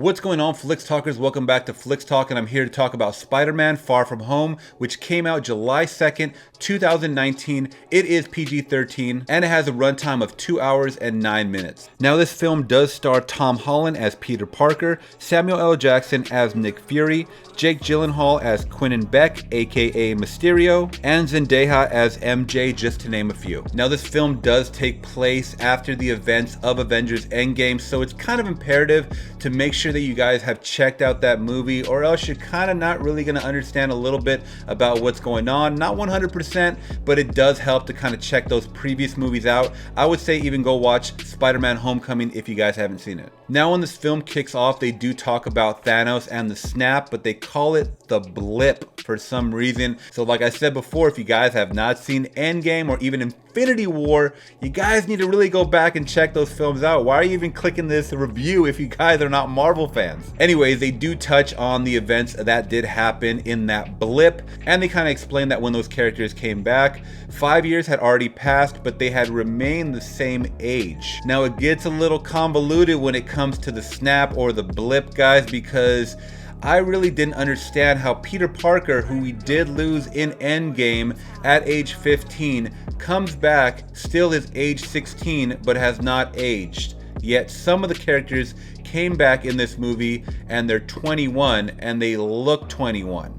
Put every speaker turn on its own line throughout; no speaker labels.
What's going on, Flix Talkers? Welcome back to Flix Talk, and I'm here to talk about Spider-Man Far From Home, which came out July 2nd, 2019. It is PG-13, and it has a runtime of 2 hours and 9 minutes. Now, this film does star Tom Holland as Peter Parker, Samuel L. Jackson as Nick Fury, Jake Gyllenhaal as Quentin Beck, aka Mysterio, and Zendaya as MJ, just to name a few. Now, this film does take place after the events of Avengers Endgame, so it's kind of imperative to make sure that you guys have checked out that movie, or else you're kind of not really going to understand a little bit about what's going on. Not 100%, but it does help to kind of check those previous movies out. I would say even go watch Spider-Man Homecoming if you guys haven't seen it. Now, when this film kicks off, they do talk about Thanos and the snap, but they call it the blip for some reason. So like I said before, if you guys have not seen Endgame or even Infinity War, you guys need to really go back and check those films out. Why are you even clicking this review if you guys are not Marvel fans? Anyways, they do touch on the events that did happen in that blip, and they kind of explain that when those characters came back, 5 years had already passed, but they had remained the same age. Now, it gets a little convoluted when it comes to the snap or the blip, guys, because I really didn't understand how Peter Parker, who we did lose in Endgame at age 15, comes back, still is age 16, but has not aged. Yet some of the characters came back in this movie and they're 21 and they look 21.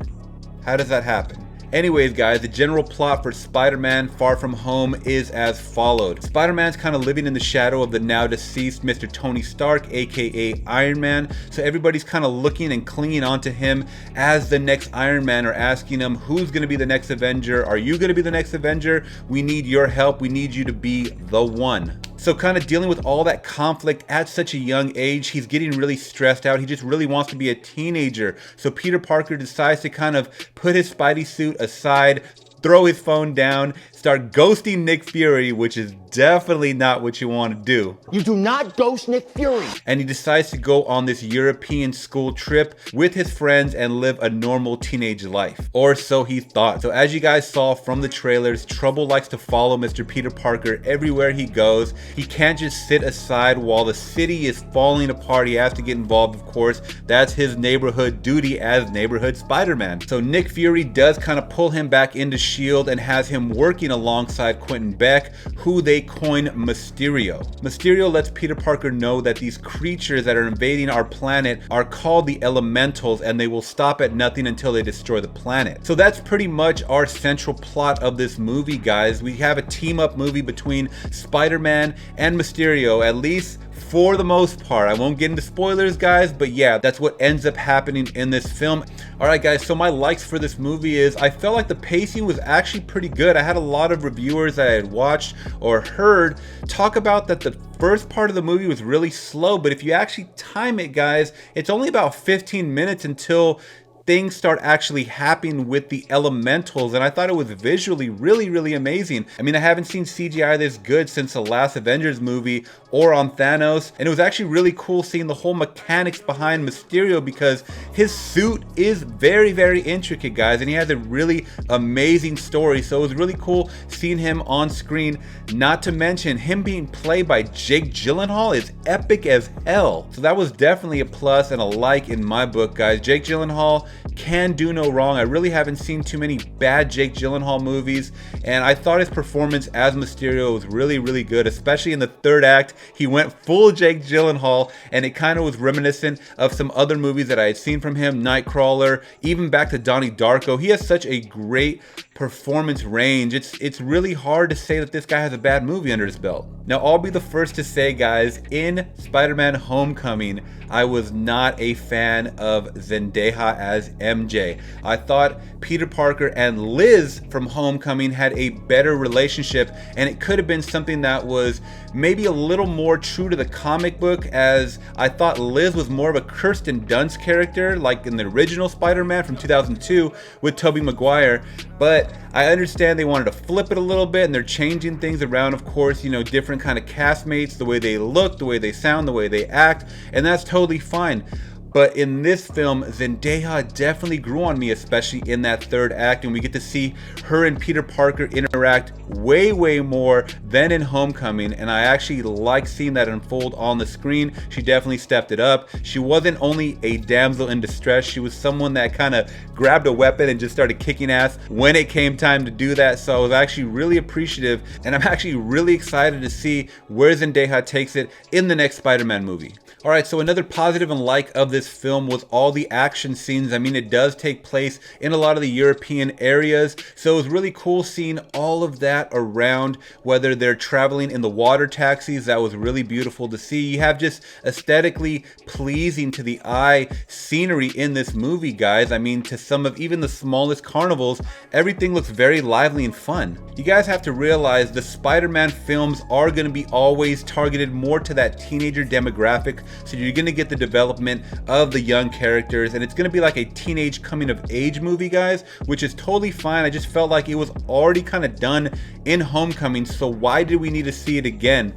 How does that happen? Anyways, guys, the general plot for Spider-Man Far From Home is as followed. Spider-Man's kind of living in the shadow of the now deceased Mr. Tony Stark, aka Iron Man, so everybody's kind of looking and clinging onto him as the next Iron Man, or asking him, who's going to be the next Avenger? Are you going to be the next Avenger? We need your help. We need you to be the one. So kind of dealing with all that conflict at such a young age, he's getting really stressed out. He just really wants to be a teenager. So Peter Parker decides to kind of put his Spidey suit aside, throw his phone down, start ghosting Nick Fury, which is definitely not what you want to do.
You do not ghost Nick Fury.
And he decides to go on this European school trip with his friends and live a normal teenage life. Or so he thought. So as you guys saw from the trailers, trouble likes to follow Mr. Peter Parker everywhere he goes. He can't just sit aside while the city is falling apart. He has to get involved, of course. That's his neighborhood duty as neighborhood Spider-Man. So Nick Fury does kind of pull him back into S.H.I.E.L.D. and has him working alongside Quentin Beck, who they coin Mysterio. Mysterio lets Peter Parker know that these creatures that are invading our planet are called the Elementals, and they will stop at nothing until they destroy the planet. So that's pretty much our central plot of this movie, guys. We have a team-up movie between Spider-Man and Mysterio, at least for the most part. I won't get into spoilers, guys, but yeah, that's what ends up happening in this film. Alright, guys, so my likes for this movie is, I felt like the pacing was actually pretty good. I had a lot of reviewers that I had watched or heard talk about that the first part of the movie was really slow, but if you actually time it, guys, it's only about 15 minutes until things start actually happening with the Elementals, and I thought it was visually really amazing. I mean, I haven't seen CGI this good since the last Avengers movie or on Thanos, and it was actually really cool seeing the whole mechanics behind Mysterio, because his suit is very intricate, guys, and he has a really amazing story. So it was really cool seeing him on screen. Not to mention him being played by Jake Gyllenhaal is epic as hell. So that was definitely a plus and a like in my book, guys. Jake Gyllenhaal can do no wrong. I really haven't seen too many bad Jake Gyllenhaal movies, and I thought his performance as Mysterio was really good, especially in the third act. He went full Jake Gyllenhaal, and it kind of was reminiscent of some other movies that I had seen from him, Nightcrawler, even back to Donnie Darko. He has such a great performance range. It's really hard to say that this guy has a bad movie under his belt. Now, I'll be the first to say, guys, in Spider-Man Homecoming, I was not a fan of Zendaya as MJ. I thought Peter Parker and Liz from Homecoming had a better relationship, and it could have been something that was maybe a little more true to the comic book, as I thought Liz was more of a Kirsten Dunst character, like in the original Spider-Man from 2002 with Tobey Maguire. But I understand they wanted to flip it a little bit, and they're changing things around, of course, you know, different kind of castmates, the way they look, the way they sound, the way they act, and that's totally fine. But in this film, Zendaya definitely grew on me, especially in that third act, and we get to see her and Peter Parker interact way more than in Homecoming, and I actually like seeing that unfold on the screen. She definitely stepped it up. She wasn't only a damsel in distress, she was someone that kind of grabbed a weapon and just started kicking ass when it came time to do that. So I was actually really appreciative, and I'm actually really excited to see where Zendaya takes it in the next Spider-Man movie. Alright, so another positive and like of this film was all the action scenes. I mean, it does take place in a lot of the European areas, so it was really cool seeing all of that around, whether they're traveling in the water taxis. That was really beautiful to see. You have just aesthetically pleasing to the eye scenery in this movie, guys. I mean, to some of even the smallest carnivals, everything looks very lively and fun. You guys have to realize the Spider-Man films are going to be always targeted more to that teenager demographic. So you're going to get the development of the young characters, and it's going to be like a teenage coming of age movie, guys, which is totally fine. I just felt like it was already kind of done in Homecoming, so why did we need to see it again?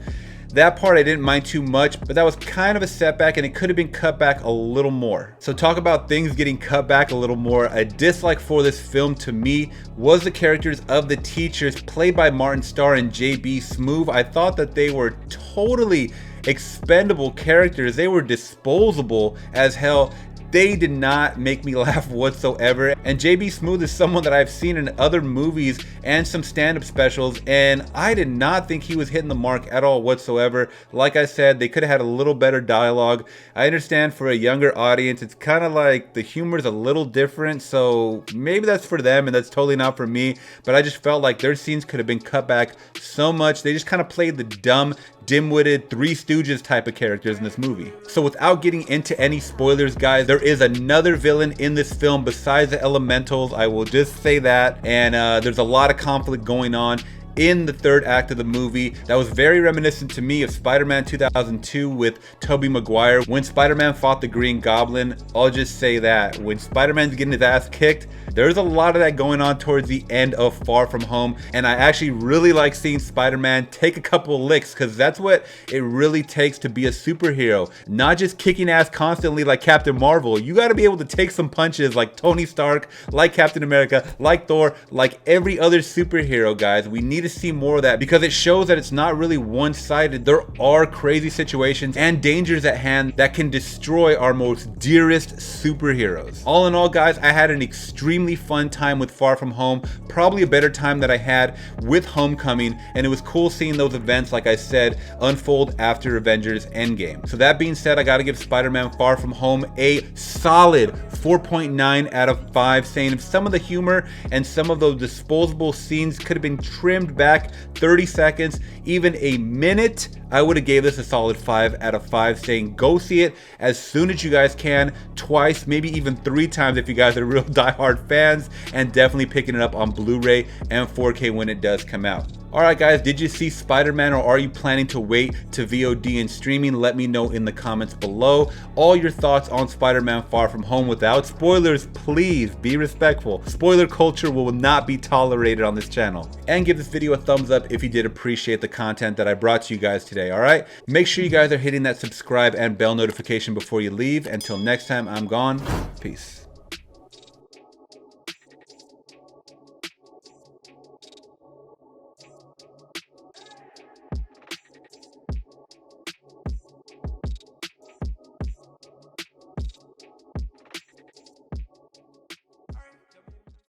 That part I didn't mind too much, but that was kind of a setback, and it could have been cut back a little more. So talk about things getting cut back a little more. A dislike for this film to me was the characters of the teachers played by Martin Starr and JB Smoove. I thought that they were totally expendable characters. They were disposable as hell. They did not make me laugh whatsoever. And JB Smoove is someone that I've seen in other movies and some stand-up specials, and I did not think he was hitting the mark at all whatsoever. Like I said, they could have had a little better dialogue. I understand for a younger audience, it's kind of like the humor is a little different, so maybe that's for them and that's totally not for me. But I just felt like their scenes could have been cut back so much. They just kind of played the dumb, dim-witted Three Stooges type of characters in this movie. So without getting into any spoilers, guys, there is another villain in this film besides the Elementals. I will just say that. And there's a lot of conflict going on in the third act of the movie that was very reminiscent to me of Spider-Man 2002 with Tobey Maguire. When Spider-Man fought the Green Goblin, I'll just say that when Spider-Man's getting his ass kicked, there's a lot of that going on towards the end of Far From Home, and I actually really like seeing Spider-Man take a couple of licks, because that's what it really takes to be a superhero. Not just kicking ass constantly like Captain Marvel. You got to be able to take some punches like Tony Stark, like Captain America, like Thor, like every other superhero, guys. We need to see more of that because it shows that it's not really one-sided. There are crazy situations and dangers at hand that can destroy our most dearest superheroes. All in all, guys, I had an extremely fun time with Far From Home, probably a better time than I had with Homecoming, and it was cool seeing those events, like I said, unfold after Avengers Endgame. So that being said, I gotta give Spider-Man Far From Home a solid 4.9 out of 5, saying if some of the humor and some of those disposable scenes could have been trimmed back 30 seconds, even a minute, I would have gave this a solid 5 out of 5, saying go see it as soon as you guys can, twice, maybe even 3 times if you guys are real diehard fans, and definitely picking it up on Blu-ray and 4K when it does come out. Alright guys, did you see Spider-Man, or are you planning to wait to VOD and streaming? Let me know in the comments below all your thoughts on Spider-Man Far From Home without spoilers. Please be respectful. Spoiler culture will not be tolerated on this channel. And give this video a thumbs up if you did appreciate the content that I brought to you guys today, alright? Make sure you guys are hitting that subscribe and bell notification before you leave. Until next time, I'm gone. Peace.